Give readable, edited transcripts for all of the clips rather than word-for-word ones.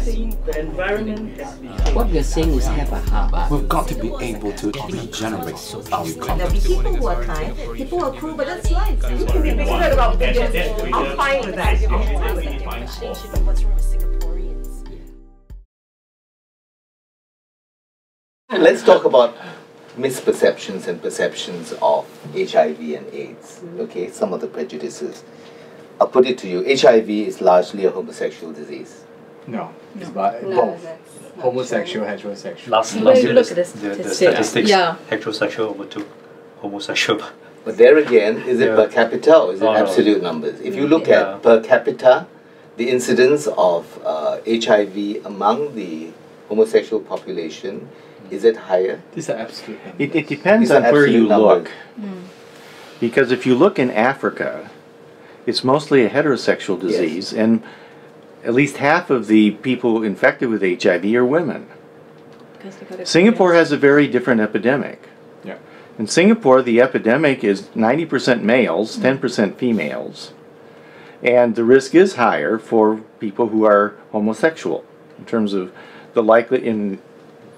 The environment has been What we're saying is have a heart. We've got to be able to regenerate our There'll be company. people who are kind, people who are cruel, but that's life. You can be bigoted about bigots. I'm fine with that. Let's talk about misperceptions and perceptions of HIV and AIDS. Okay, some of the prejudices. I'll put it to you. HIV is largely a homosexual disease. No, it's about No, both. that's not Homosexual, heterosexual. Last Well, year, look at the the statistics. statistics, Yeah. heterosexual overtook homosexual. But there again, is it Yeah. per capita or is it Oh, no. absolute numbers? If you look Yeah. at per capita, the incidence of HIV among the homosexual population, is it higher? These are absolute numbers. It depends These are on where you absolute look. numbers. Because if you look in Africa, it's mostly a heterosexual disease, and at least half of the people infected with HIV are women. Singapore has a very different epidemic. Yeah. In Singapore, the epidemic is 90% males, 10% females, and the risk is higher for people who are homosexual in terms of the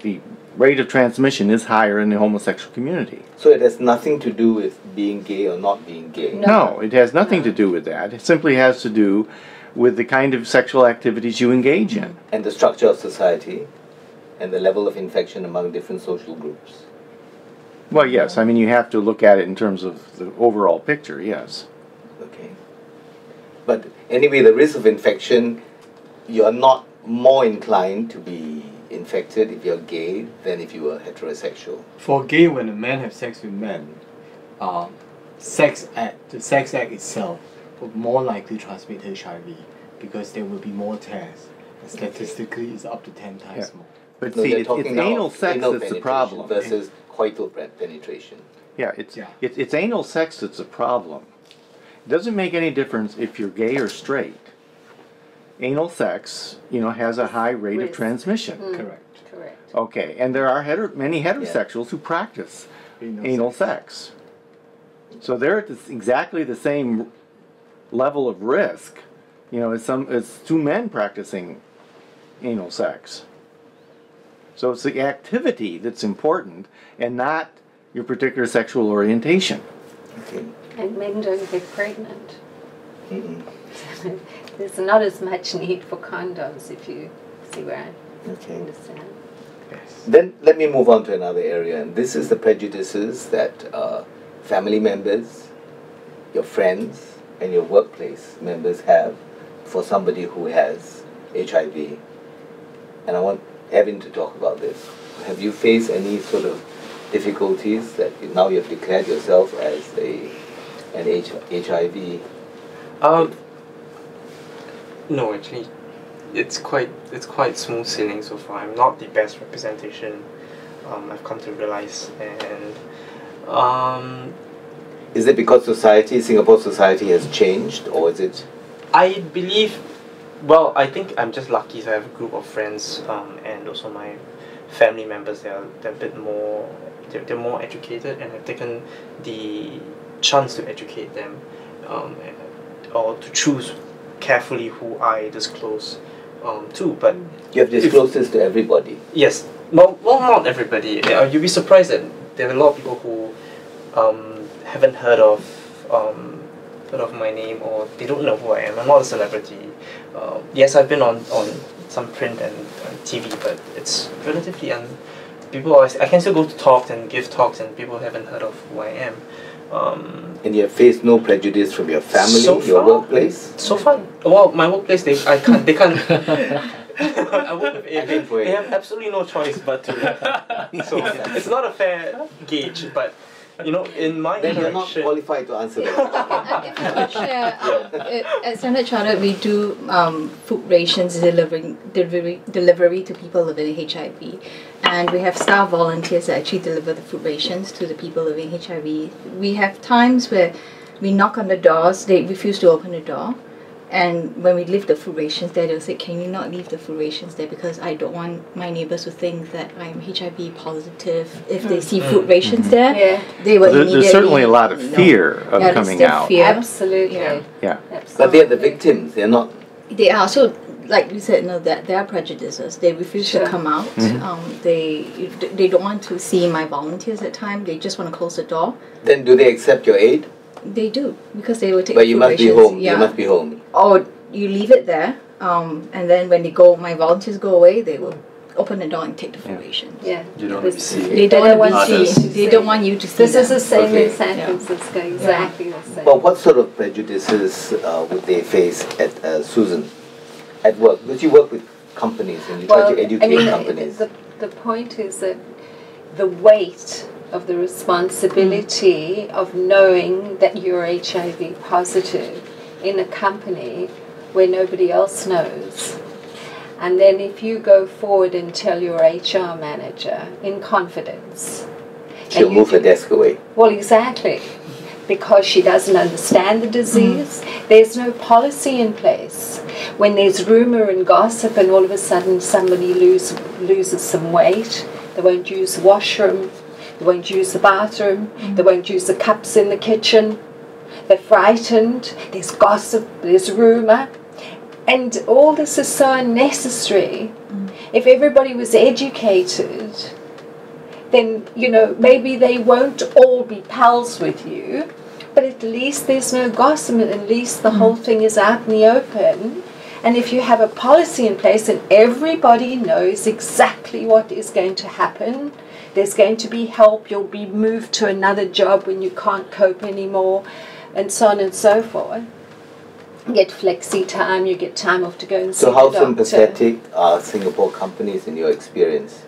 the rate of transmission is higher in the homosexual community. So it has nothing to do with being gay or not being gay. No, it has nothing to do with that. It simply has to do with the kind of sexual activities you engage in. And the structure of society and the level of infection among different social groups. Well, yes, I mean, you have to look at it in terms of the overall picture, yes. Okay. But anyway, the risk of infection, you're not more inclined to be infected if you're gay than if you were heterosexual. For gay, when a man have sex with men, the sex act itself will more likely transmit HIV because there will be more tests. And statistically, it's up to 10 times more. But No, see, they're it's talking now anal of sex anal that's the penetration problem. versus coital penetration. Yeah, it's anal sex that's a problem. It doesn't make any difference if you're gay or straight. Anal sex, has a high rate of transmission. Correct. Correct. Okay, and there are many heterosexuals who practice anal sex. So they're at exactly the same level of risk, as two men practicing anal sex. So it's the activity that's important and not your particular sexual orientation. Okay. And men don't get pregnant. Mm-mm. There's not as much need for condoms, if you see where I Okay. understand. Yes. Then let me move on to another area, and this is the prejudices that family members, your friends, and your workplace members have for somebody who has HIV. And I want Avin to talk about this. Have you faced any sort of difficulties that now you have declared yourself as an HIV? No, actually, it's quite smooth sailing so far. I'm not the best representation. I've come to realize, and is it because Singapore society has changed, or is it? I believe. Well, I think I'm just lucky to have a group of friends, and also my family members. They're a bit more. They're more educated, and have taken the chance to educate them, or to choose carefully who I disclose to. But You have disclosed this to everybody. yes, well, not everybody. You'll be surprised that there are a lot of people who haven't heard of my name, or they don't know who I am. I'm not a celebrity. Yes, I've been on some print and TV, but it's relatively people always, I can still go to talks and give talks, and people haven't heard of who I am. And you have faced no prejudice from your family, So your far? workplace? So far, well, my workplace, they can't. I work with Avin. They have absolutely no choice but to. So it's not a fair gauge, but in my Then you're not direction. qualified to answer that. If I could share, at Standard Chartered we do food rations delivery to people living with HIV, and we have staff volunteers that actually deliver the food rations to the people living with HIV. We have times where we knock on the doors, they refuse to open the door, and when we leave the food rations there, they'll say, "Can you not leave the food rations there, because I don't want my neighbours to think that I'm HIV positive." If they see food rations there, they will immediately. There's certainly a lot of fear of there's coming still out. fear. Absolutely. Yeah. But they're the victims, they're not. They are. So like you said, no, that there are prejudices. They refuse to come out. They don't want to see my volunteers at time. They just want to close the door. Then do they accept your aid? They do, because they will take. But you must be rations. home. Yeah. You must be home. Or you leave it there, and then when they go, my volunteers go away. They will open the door and take the food rations. Yeah. You don't want to see They don't want to others. see. They don't want you to see. This is the same Okay. in San Francisco, exactly the same. Well, what sort of prejudices would they face at Susan at work? Because you work with companies and you try to educate companies. The point is that the weight of the responsibility of knowing that you're HIV positive in a company where nobody else knows. And then if you go forward and tell your HR manager in confidence. She'll move her desk away. Well, exactly. Because she doesn't understand the disease. There's no policy in place. When there's rumor and gossip and all of a sudden somebody loses some weight, they won't use the washroom, they won't use the bathroom, they won't use the cups in the kitchen. They're frightened, there's gossip, there's rumor. And all this is so unnecessary. If everybody was educated, then, you know, maybe they won't all be pals with you, but at least there's no gossip, and at least the whole thing is out in the open. And if you have a policy in place and everybody knows exactly what is going to happen, there's going to be help, you'll be moved to another job when you can't cope anymore, and so on and so forth. You get flexi time, you get time off to go and see the doctor. So how sympathetic are Singapore companies in your experience?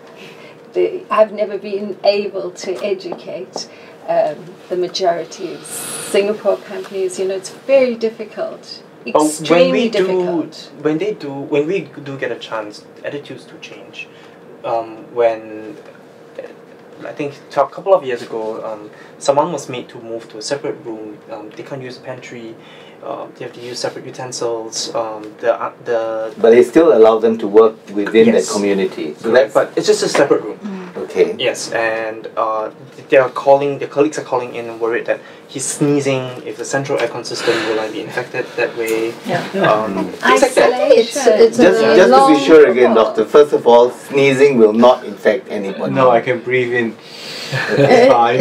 I've never been able to educate the majority of Singapore companies. You know, it's very difficult, extremely difficult. When we do get a chance, attitudes do change. When I think a couple of years ago, someone was made to move to a separate room. They can't use the pantry. They have to use separate utensils. But they still allow them to work within the community. So correct, but it's just a separate room. Okay. Yes, and their colleagues are calling in and worried that he's sneezing. If the central aircon system will I be infected that way? Things like that. It's just to be sure again, doctor. First of all, sneezing will not infect anybody. No, I can breathe in. It's fine.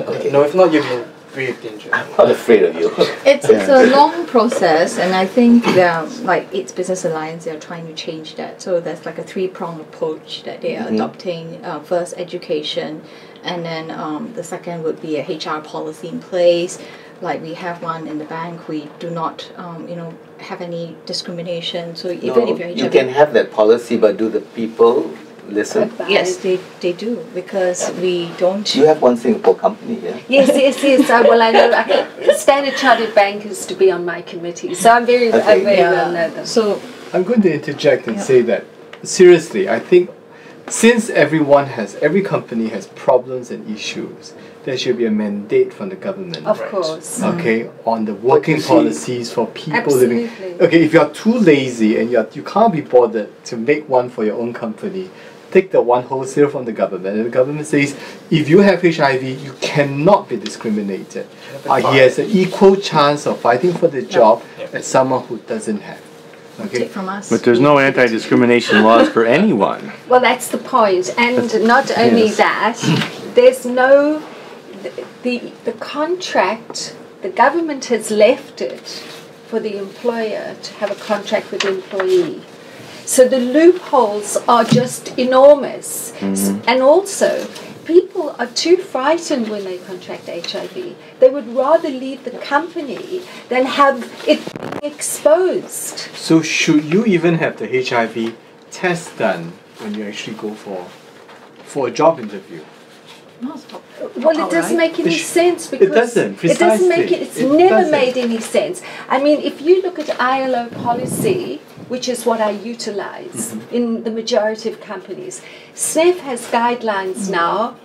Okay. No, if not, you'll be in grave danger. I'm not afraid of you. It's a long process, and I think like AIDS Business Alliance, they're trying to change that. So there's like a three-pronged approach that they are adopting. First, education, and then the second would be a HR policy in place. Like we have one in the bank, we do not, have any discrimination. So even if you're HIV, you can have that policy, but do the people listen? Yes, they do, because we don't. You have one Singapore company, yeah? Yes. Well, I know Standard Chartered Bankers to be on my committee, so I'm very well know them. So I'm going to interject and say that seriously, I think since every company has problems and issues, there should be a mandate from the government. Of course. Okay, on the working policies for people living. Absolutely. Okay, if you're too lazy and you can't be bothered to make one for your own company, take the one wholesale from the government, and the government says if you have HIV, you cannot be discriminated. He has an equal chance of fighting for the job as someone who doesn't have. Okay. Take from us. But there's no anti-discrimination laws for anyone. Well, that's the point, and not only that, there's no the contract. The government has left it for the employer to have a contract with the employee. So the loopholes are just enormous. And also, people are too frightened when they contract HIV. They would rather leave the company than have it exposed. So should you even have the HIV test done when you actually go for a job interview? Well, it doesn't make any sense because it doesn't. It doesn't make it. It's never doesn't. made any sense. I mean, if you look at ILO policy, which is what I utilize in the majority of companies, SNF has guidelines now.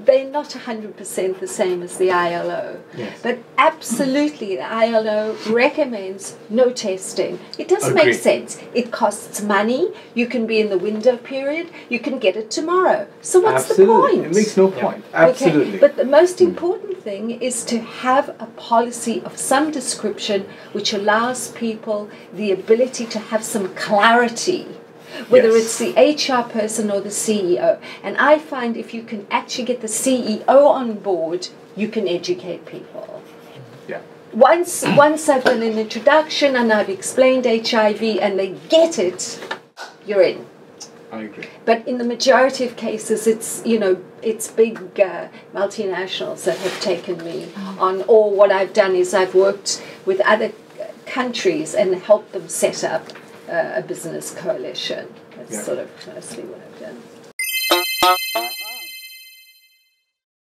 They're not 100% the same as the ILO, but absolutely the ILO recommends no testing. It doesn't make sense. It costs money. You can be in the window period. You can get it tomorrow. So what's the point? It makes no point. Absolutely. Okay. But the most important thing is to have a policy of some description which allows people the ability to have some clarity, whether it's the HR person or the CEO. And I find if you can actually get the CEO on board, you can educate people. Yeah. Once I've done an introduction and I've explained HIV and they get it, you're in. I agree. But in the majority of cases, it's big multinationals that have taken me on. Or what I've done is I've worked with other countries and helped them set up a business coalition. That's sort of mostly what I've done.